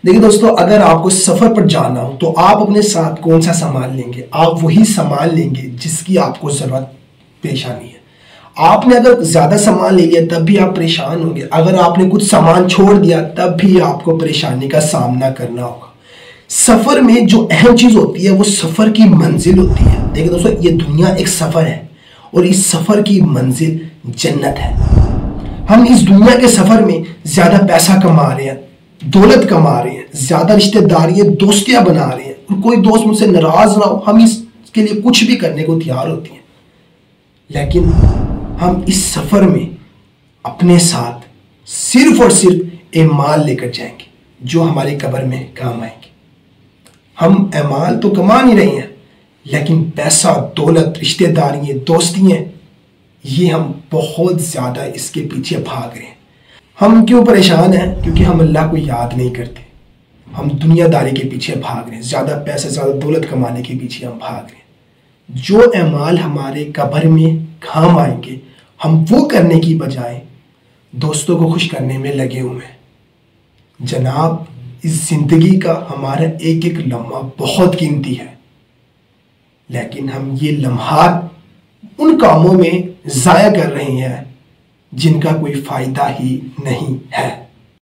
देखिए दोस्तों, अगर आपको सफर पर जाना हो तो आप अपने साथ कौन सा सामान लेंगे? आप वही सामान लेंगे जिसकी आपको जरूरत पेश आनी है। आपने अगर ज्यादा सामान ले लिया तब भी आप परेशान होंगे, अगर आपने कुछ सामान छोड़ दिया तब भी आपको परेशानी का सामना करना होगा। सफर में जो अहम चीज होती है वो सफर की मंजिल होती है। देखिए दोस्तों, ये दुनिया एक सफर है और इस सफर की मंजिल जन्नत है। हम इस दुनिया के सफर में ज्यादा पैसा कमा रहे हैं, दौलत कमा रहे हैं, ज्यादा रिश्तेदारियां दोस्तियां बना रहे हैं, और कोई दोस्त मुझसे नाराज ना हो, हम इसके लिए कुछ भी करने को तैयार होती हैं। लेकिन हम इस सफर में अपने साथ सिर्फ और सिर्फ एमाल लेकर जाएंगे जो हमारी कब्र में काम आएंगे। हम एमाल तो कमा नहीं रहे हैं, लेकिन पैसा, दौलत, रिश्तेदारियां, दोस्तियां, ये हम बहुत ज्यादा इसके पीछे भाग रहे हैं। हम क्यों परेशान हैं? क्योंकि हम अल्लाह को याद नहीं करते। हम दुनियादारी के पीछे भाग रहे हैं, ज्यादा पैसा, ज्यादा दौलत कमाने के पीछे हम भाग रहे हैं। जो एमाल हमारे कब्र में काम आएंगे, हम वो करने की बजाय दोस्तों को खुश करने में लगे हुए हैं। जनाब, इस जिंदगी का हमारा एक एक लम्हा बहुत कीमती है, लेकिन हम ये लम्हात उन कामों में जाया कर रहे हैं जिनका कोई फायदा ही नहीं है।